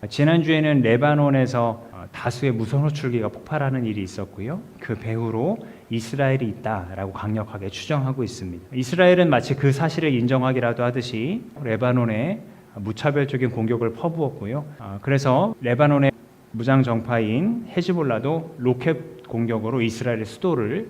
지난주에는 레바논에서 다수의 무선 호출기가 폭발하는 일이 있었고요. 그 배후로 이스라엘이 있다라고 강력하게 추정하고 있습니다. 이스라엘은 마치 그 사실을 인정하기라도 하듯이 레바논에 무차별적인 공격을 퍼부었고요. 그래서 레바논의 무장 정파인 헤즈볼라도 로켓 공격으로 이스라엘의 수도를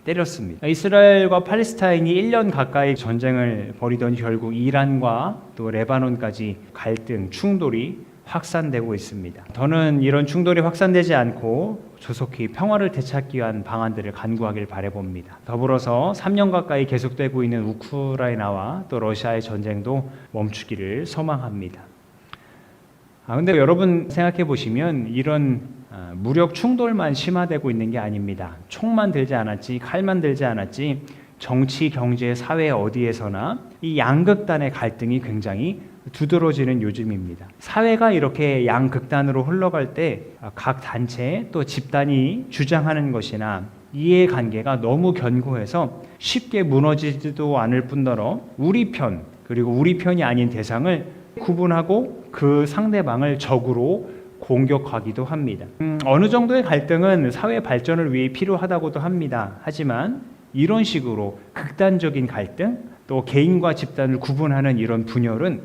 때렸습니다. 이스라엘과 팔레스타인이 1년 가까이 전쟁을 벌이더니 결국 이란과 또 레바논까지 갈등, 충돌이 확산되고 있습니다. 더는 이런 충돌이 확산되지 않고 조속히 평화를 되찾기 위한 방안들을 간구하길 바라봅니다. 더불어서 3년 가까이 계속되고 있는 우크라이나와 또 러시아의 전쟁도 멈추기를 소망합니다. 근데 여러분 생각해 보시면 이런 무력 충돌만 심화되고 있는 게 아닙니다. 총만 들지 않았지, 칼만 들지 않았지, 정치, 경제, 사회 어디에서나 이 양극단의 갈등이 굉장히 두드러지는 요즘입니다. 사회가 이렇게 양극단으로 흘러갈 때 각 단체 또 집단이 주장하는 것이나 이해관계가 너무 견고해서 쉽게 무너지지도 않을 뿐더러 우리 편 그리고 우리 편이 아닌 대상을 구분하고 그 상대방을 적으로 공격하기도 합니다. 어느 정도의 갈등은 사회 발전을 위해 필요하다고도 합니다. 하지만 이런 식으로 극단적인 갈등 또 개인과 집단을 구분하는 이런 분열은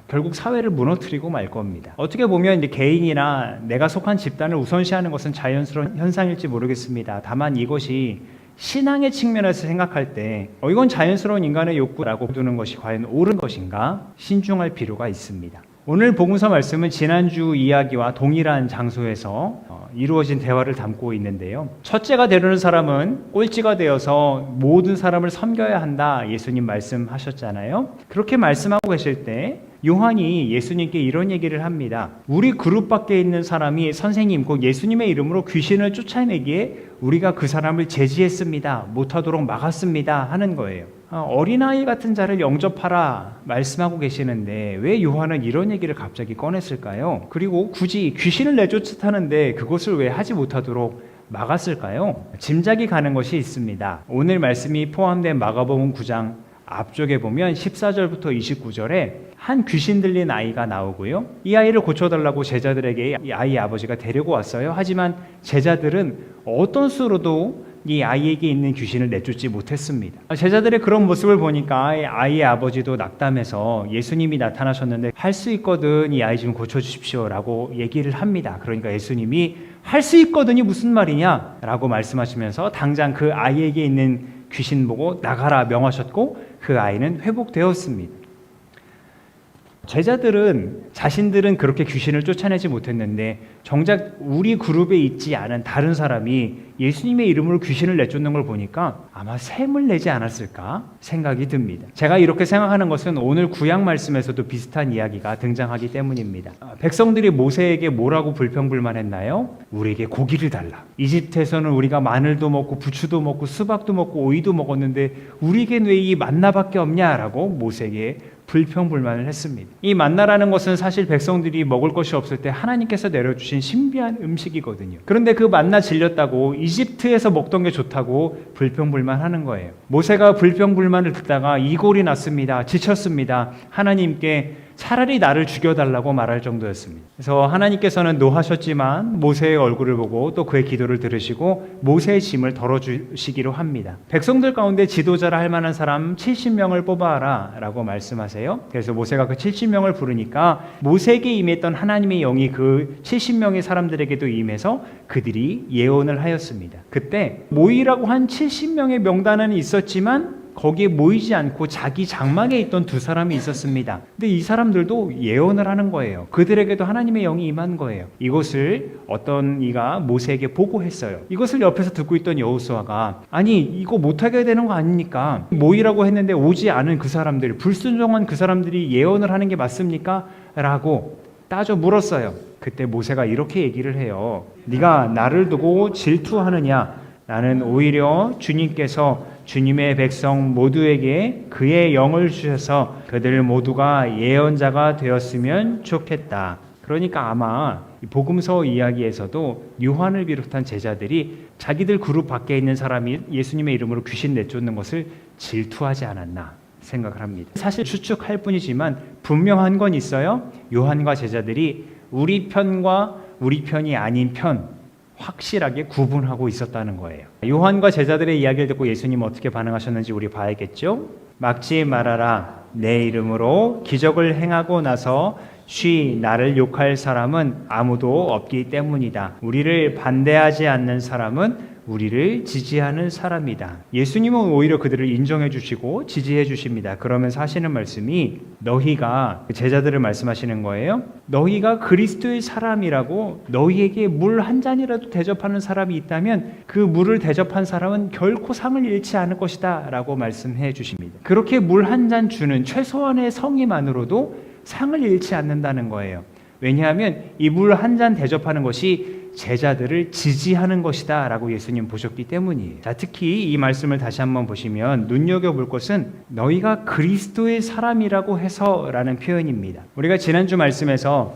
결국 사회를 무너뜨리고 말 겁니다. 어떻게 보면 이제 개인이나 내가 속한 집단을 우선시하는 것은 자연스러운 현상일지 모르겠습니다. 다만 이것이 신앙의 측면에서 생각할 때 이건 자연스러운 인간의 욕구라고 두는 것이 과연 옳은 것인가 신중할 필요가 있습니다. 오늘 복음서 말씀은 지난주 이야기와 동일한 장소에서 이루어진 대화를 담고 있는데요. 첫째가 되려는 사람은 꼴찌가 되어서 모든 사람을 섬겨야 한다. 예수님 말씀하셨잖아요. 그렇게 말씀하고 계실 때 요한이 예수님께 이런 얘기를 합니다. 우리 그룹 밖에 있는 사람이 선생님, 곧 예수님의 이름으로 귀신을 쫓아내기에 우리가 그 사람을 제지했습니다. 못하도록 막았습니다. 하는 거예요. 어린아이 같은 자를 영접하라 말씀하고 계시는데 왜 요한은 이런 얘기를 갑자기 꺼냈을까요? 그리고 굳이 귀신을 내쫓았다는데 그것을 왜 하지 못하도록 막았을까요? 짐작이 가는 것이 있습니다. 오늘 말씀이 포함된 마가복음 9장 앞쪽에 보면 14절부터 29절에 한 귀신 들린 아이가 나오고요. 이 아이를 고쳐달라고 제자들에게 이 아이의 아버지가 데리고 왔어요. 하지만 제자들은 어떤 수로도 이 아이에게 있는 귀신을 내쫓지 못했습니다. 제자들의 그런 모습을 보니까 아이의 아버지도 낙담해서 예수님이 나타나셨는데 할 수 있거든 이 아이 좀 고쳐주십시오 라고 얘기를 합니다. 그러니까 예수님이 할 수 있거든이 무슨 말이냐 라고 말씀하시면서 당장 그 아이에게 있는 귀신 보고 나가라 명하셨고 그 아이는 회복되었습니다. 제자들은 자신들은 그렇게 귀신을 쫓아내지 못했는데 정작 우리 그룹에 있지 않은 다른 사람이 예수님의 이름으로 귀신을 내쫓는 걸 보니까 아마 셈을 내지 않았을까 생각이 듭니다. 제가 이렇게 생각하는 것은 오늘 구약 말씀에서도 비슷한 이야기가 등장하기 때문입니다. 백성들이 모세에게 뭐라고 불평불만했나요? 우리에게 고기를 달라. 이집트에서는 우리가 마늘도 먹고 부추도 먹고 수박도 먹고 오이도 먹었는데 우리에겐 왜 이 만나밖에 없냐라고 모세에게 불평불만을 했습니다. 이 만나라는 것은 사실 백성들이 먹을 것이 없을 때 하나님께서 내려주신 신비한 음식이거든요. 그런데 그 만나 질렸다고 이집트에서 먹던 게 좋다고 불평불만하는 거예요. 모세가 불평불만을 듣다가 이골이 났습니다. 지쳤습니다. 하나님께 차라리 나를 죽여달라고 말할 정도였습니다. 그래서 하나님께서는 노하셨지만 모세의 얼굴을 보고 또 그의 기도를 들으시고 모세의 짐을 덜어주시기로 합니다. 백성들 가운데 지도자라 할 만한 사람 70명을 뽑아라 라고 말씀하세요. 그래서 모세가 그 70명을 부르니까 모세에게 임했던 하나님의 영이 그 70명의 사람들에게도 임해서 그들이 예언을 하였습니다. 그때 모이라고 한 70명의 명단은 있었지만 거기에 모이지 않고 자기 장막에 있던 두 사람이 있었습니다. 근데 이 사람들도 예언을 하는 거예요. 그들에게도 하나님의 영이 임한 거예요. 이것을 어떤 이가 모세에게 보고했어요. 이것을 옆에서 듣고 있던 여호수아가 아니 이거 못하게 되는 거 아닙니까? 모이라고 했는데 오지 않은 그 사람들, 불순종한 그 사람들이 예언을 하는 게 맞습니까? 라고 따져 물었어요. 그때 모세가 이렇게 얘기를 해요. 네가 나를 두고 질투하느냐? 나는 오히려 주님께서 주님의 백성 모두에게 그의 영을 주셔서 그들 모두가 예언자가 되었으면 좋겠다. 그러니까 아마 복음서 이야기에서도 요한을 비롯한 제자들이 자기들 그룹 밖에 있는 사람이 예수님의 이름으로 귀신 내쫓는 것을 질투하지 않았나 생각을 합니다. 사실 추측할 뿐이지만 분명한 건 있어요. 요한과 제자들이 우리 편과 우리 편이 아닌 편 확실하게 구분하고 있었다는 거예요. 요한과 제자들의 이야기를 듣고 예수님은 어떻게 반응하셨는지 우리 봐야겠죠? 막지 말아라. 내 이름으로 기적을 행하고 나서 나를 욕할 사람은 아무도 없기 때문이다. 우리를 반대하지 않는 사람은 우리를 지지하는 사람이다. 예수님은 오히려 그들을 인정해 주시고 지지해 주십니다. 그러면서 하시는 말씀이 너희가, 제자들을 말씀하시는 거예요. 너희가 그리스도의 사람이라고 너희에게 물 한 잔이라도 대접하는 사람이 있다면 그 물을 대접한 사람은 결코 상을 잃지 않을 것이다 라고 말씀해 주십니다. 그렇게 물 한 잔 주는 최소한의 성의만으로도 상을 잃지 않는다는 거예요. 왜냐하면 이 물 한 잔 대접하는 것이 제자들을 지지하는 것이다 라고 예수님 보셨기 때문이에요. 자, 특히 이 말씀을 다시 한번 보시면 눈여겨볼 것은 너희가 그리스도의 사람이라고 해서 라는 표현입니다. 우리가 지난주 말씀에서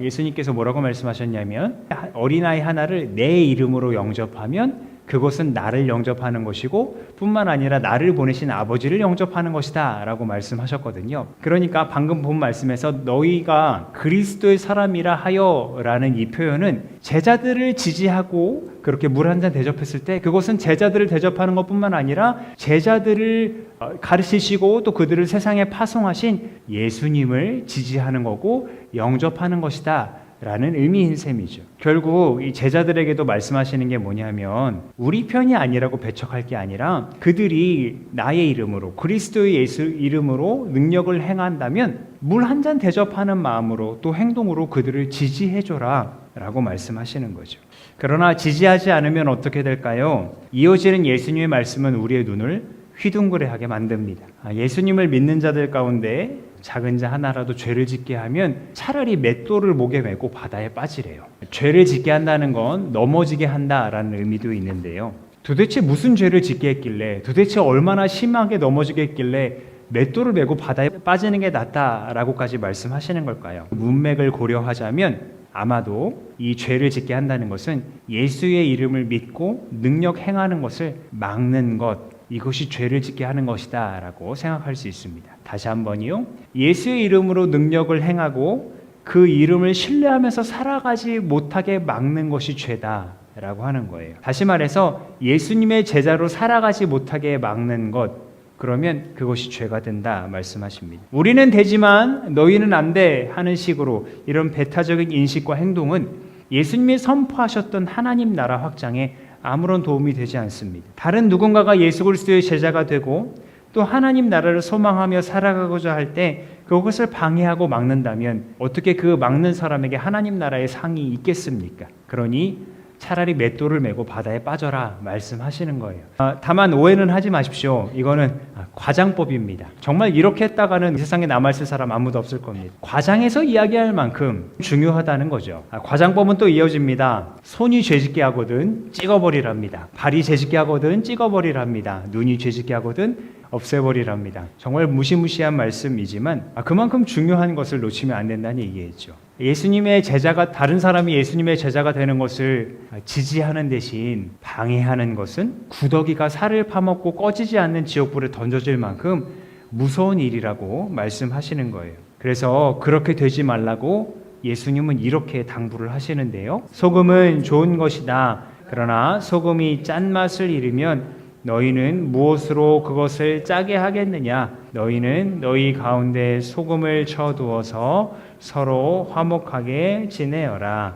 예수님께서 뭐라고 말씀하셨냐면 어린아이 하나를 내 이름으로 영접하면 그것은 나를 영접하는 것이고 뿐만 아니라 나를 보내신 아버지를 영접하는 것이다 라고 말씀하셨거든요. 그러니까 방금 본 말씀에서 너희가 그리스도의 사람이라 하여 라는 이 표현은 제자들을 지지하고 그렇게 물 한 잔 대접했을 때 그것은 제자들을 대접하는 것뿐만 아니라 제자들을 가르치시고 또 그들을 세상에 파송하신 예수님을 지지하는 거고 영접하는 것이다 라는 의미인 셈이죠. 결국 이 제자들에게도 말씀하시는 게 뭐냐면 우리 편이 아니라고 배척할 게 아니라 그들이 나의 이름으로 그리스도의 예수 이름으로 능력을 행한다면 물 한 잔 대접하는 마음으로 또 행동으로 그들을 지지해줘라 라고 말씀하시는 거죠. 그러나 지지하지 않으면 어떻게 될까요? 이어지는 예수님의 말씀은 우리의 눈을 휘둥그레하게 만듭니다. 예수님을 믿는 자들 가운데 작은 자 하나라도 죄를 짓게 하면 차라리 맷돌을 목에 메고 바다에 빠지래요. 죄를 짓게 한다는 건 넘어지게 한다라는 의미도 있는데요. 도대체 무슨 죄를 짓게 했길래, 도대체 얼마나 심하게 넘어지게 했길래 맷돌을 메고 바다에 빠지는 게 낫다라고까지 말씀하시는 걸까요? 문맥을 고려하자면 아마도 이 죄를 짓게 한다는 것은 예수의 이름을 믿고 능력 행하는 것을 막는 것, 이것이 죄를 짓게 하는 것이다 라고 생각할 수 있습니다. 다시 한번요. 예수의 이름으로 능력을 행하고 그 이름을 신뢰하면서 살아가지 못하게 막는 것이 죄다 라고 하는 거예요. 다시 말해서 예수님의 제자로 살아가지 못하게 막는 것, 그러면 그것이 죄가 된다 말씀하십니다. 우리는 되지만 너희는 안 돼 하는 식으로 이런 배타적인 인식과 행동은 예수님이 선포하셨던 하나님 나라 확장에 아무런 도움이 되지 않습니다. 다른 누군가가 예수 그리스도의 제자가 되고 또 하나님 나라를 소망하며 살아가고자 할 때 그것을 방해하고 막는다면 어떻게 그 막는 사람에게 하나님 나라의 상이 있겠습니까? 그러니 차라리 맷돌을 메고 바다에 빠져라 말씀하시는 거예요. 다만 오해는 하지 마십시오. 이거는 과장법입니다. 정말 이렇게 했다가는 이 세상에 남아있을 사람 아무도 없을 겁니다. 과장해서 이야기할 만큼 중요하다는 거죠. 과장법은 또 이어집니다. 손이 죄짓게 하거든 찍어버리랍니다. 발이 죄짓게 하거든 찍어버리랍니다. 눈이 죄짓게 하거든 없애버리랍니다. 정말 무시무시한 말씀이지만 그만큼 중요한 것을 놓치면 안 된다는 얘기겠죠. 예수님의 제자가, 다른 사람이 예수님의 제자가 되는 것을 지지하는 대신 방해하는 것은 구더기가 살을 파먹고 꺼지지 않는 지옥불에 던져질 만큼 무서운 일이라고 말씀하시는 거예요. 그래서 그렇게 되지 말라고 예수님은 이렇게 당부를 하시는데요. 소금은 좋은 것이다. 그러나 소금이 짠맛을 잃으면 너희는 무엇으로 그것을 짜게 하겠느냐? 너희는 너희 가운데 소금을 쳐두어서 서로 화목하게 지내어라.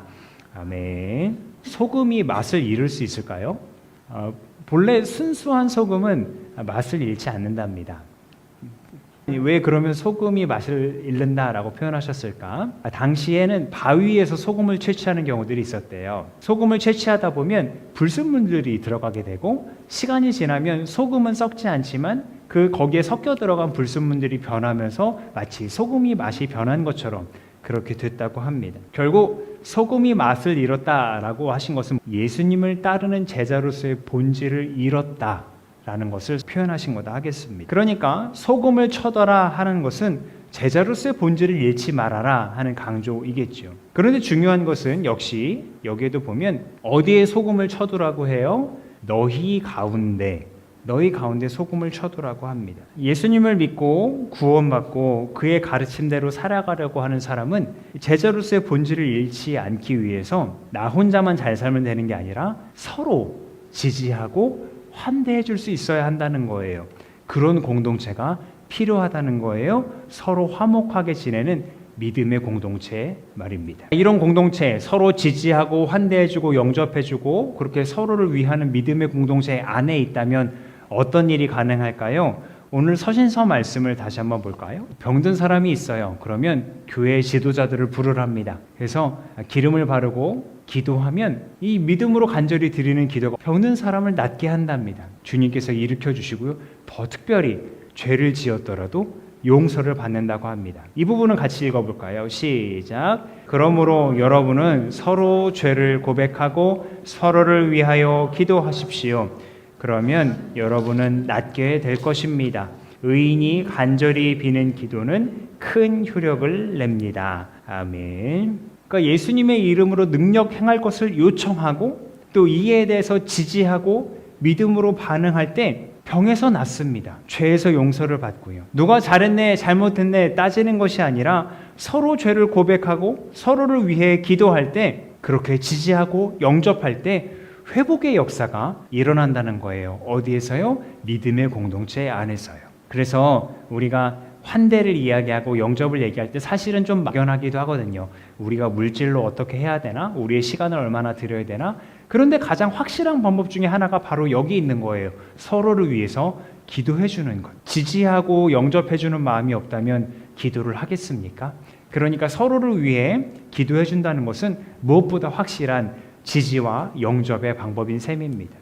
아멘. 소금이 맛을 잃을 수 있을까요? 본래 순수한 소금은 맛을 잃지 않는답니다. 왜 그러면 소금이 맛을 잃는다라고 표현하셨을까? 당시에는 바위에서 소금을 채취하는 경우들이 있었대요. 소금을 채취하다 보면 불순물들이 들어가게 되고 시간이 지나면 소금은 썩지 않지만 거기에 섞여 들어간 불순물들이 변하면서 마치 소금이 맛이 변한 것처럼 그렇게 됐다고 합니다. 결국 소금이 맛을 잃었다라고 하신 것은 예수님을 따르는 제자로서의 본질을 잃었다 라는 것을 표현하신 거다 하겠습니다. 그러니까 소금을 쳐더라 하는 것은 제자로서의 본질을 잃지 말아라 하는 강조이겠죠. 그런데 중요한 것은 역시 여기에도 보면 어디에 소금을 쳐두라고 해요? 너희 가운데 너희 가운데 소금을 쳐두라고 합니다. 예수님을 믿고 구원받고 그의 가르침대로 살아가려고 하는 사람은 제자로서의 본질을 잃지 않기 위해서 나 혼자만 잘 살면 되는 게 아니라 서로 지지하고 환대해 줄 수 있어야 한다는 거예요. 그런 공동체가 필요하다는 거예요. 서로 화목하게 지내는 믿음의 공동체 말입니다. 이런 공동체, 서로 지지하고 환대해주고 영접해주고 그렇게 서로를 위하는 믿음의 공동체 안에 있다면 어떤 일이 가능할까요? 오늘 서신서 말씀을 다시 한번 볼까요? 병든 사람이 있어요. 그러면 교회 지도자들을 부르랍니다. 그래서 기름을 바르고 기도하면 이 믿음으로 간절히 드리는 기도가 병든 사람을 낫게 한답니다. 주님께서 일으켜 주시고요. 더 특별히 죄를 지었더라도 용서를 받는다고 합니다. 이 부분은 같이 읽어볼까요? 시작. 그러므로 여러분은 서로 죄를 고백하고 서로를 위하여 기도하십시오. 그러면 여러분은 낫게 될 것입니다. 의인이 간절히 비는 기도는 큰 효력을 냅니다. 아멘. 그러니까 예수님의 이름으로 능력 행할 것을 요청하고 또 이에 대해서 지지하고 믿음으로 반응할 때 병에서 낫습니다. 죄에서 용서를 받고요. 누가 잘했네, 잘못했네 따지는 것이 아니라 서로 죄를 고백하고 서로를 위해 기도할 때 그렇게 지지하고 영접할 때 회복의 역사가 일어난다는 거예요. 어디에서요? 믿음의 공동체 안에서요. 그래서 우리가 환대를 이야기하고 영접을 얘기할 때 사실은 좀 막연하기도 하거든요. 우리가 물질로 어떻게 해야 되나? 우리의 시간을 얼마나 들여야 되나? 그런데 가장 확실한 방법 중에 하나가 바로 여기 있는 거예요. 서로를 위해서 기도해 주는 것. 지지하고 영접해 주는 마음이 없다면 기도를 하겠습니까? 그러니까 서로를 위해 기도해 준다는 것은 무엇보다 확실한 지지와 영접의 방법인 셈입니다.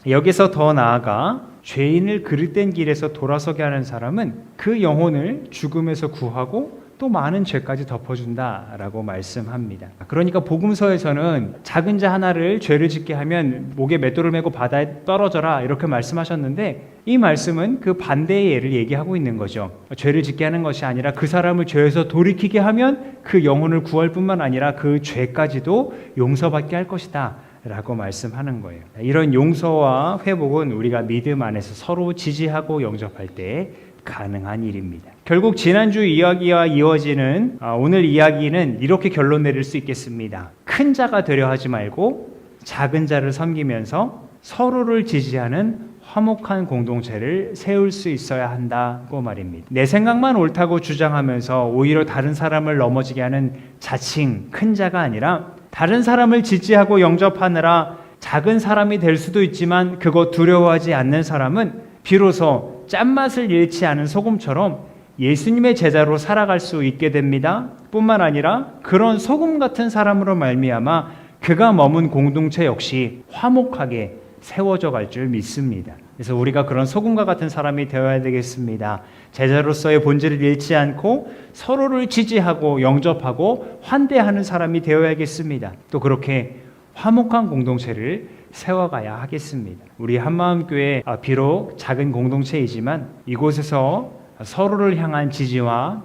여기서 더 나아가 죄인을 그릇된 길에서 돌아서게 하는 사람은 그 영혼을 죽음에서 구하고 또 많은 죄까지 덮어준다라고 말씀합니다. 그러니까 복음서에서는 작은 자 하나를 죄를 짓게 하면 목에 맷돌을 메고 바다에 떨어져라 이렇게 말씀하셨는데 이 말씀은 그 반대의 예를 얘기하고 있는 거죠. 죄를 짓게 하는 것이 아니라 그 사람을 죄에서 돌이키게 하면 그 영혼을 구할 뿐만 아니라 그 죄까지도 용서받게 할 것이다 라고 말씀하는 거예요. 이런 용서와 회복은 우리가 믿음 안에서 서로 지지하고 영접할 때 가능한 일입니다. 결국 지난주 이야기와 이어지는 오늘 이야기는 이렇게 결론 내릴 수 있겠습니다. 큰 자가 되려 하지 말고 작은 자를 섬기면서 서로를 지지하는 화목한 공동체를 세울 수 있어야 한다고 말입니다. 내 생각만 옳다고 주장하면서 오히려 다른 사람을 넘어지게 하는 자칭 큰 자가 아니라 다른 사람을 지지하고 영접하느라 작은 사람이 될 수도 있지만 그거 두려워하지 않는 사람은 비로소 짠맛을 잃지 않은 소금처럼 예수님의 제자로 살아갈 수 있게 됩니다. 뿐만 아니라 그런 소금 같은 사람으로 말미암아 그가 머문 공동체 역시 화목하게 세워져 갈 줄 믿습니다. 그래서 우리가 그런 소금과 같은 사람이 되어야 되겠습니다. 제자로서의 본질을 잃지 않고 서로를 지지하고 영접하고 환대하는 사람이 되어야겠습니다. 또 그렇게 화목한 공동체를 세워가야 하겠습니다. 우리 한마음교회 비록 작은 공동체이지만 이곳에서 서로를 향한 지지와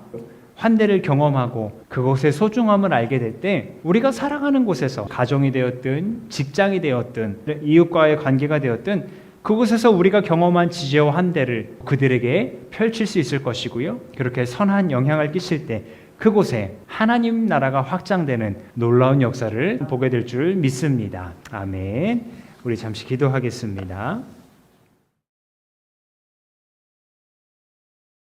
환대를 경험하고 그것의 소중함을 알게 될 때 우리가 살아가는 곳에서 가정이 되었든 직장이 되었든 이웃과의 관계가 되었든 그곳에서 우리가 경험한 지지와 환대를 그들에게 펼칠 수 있을 것이고요. 그렇게 선한 영향을 끼칠 때 그곳에 하나님 나라가 확장되는 놀라운 역사를 보게 될 줄 믿습니다. 아멘. 우리 잠시 기도하겠습니다.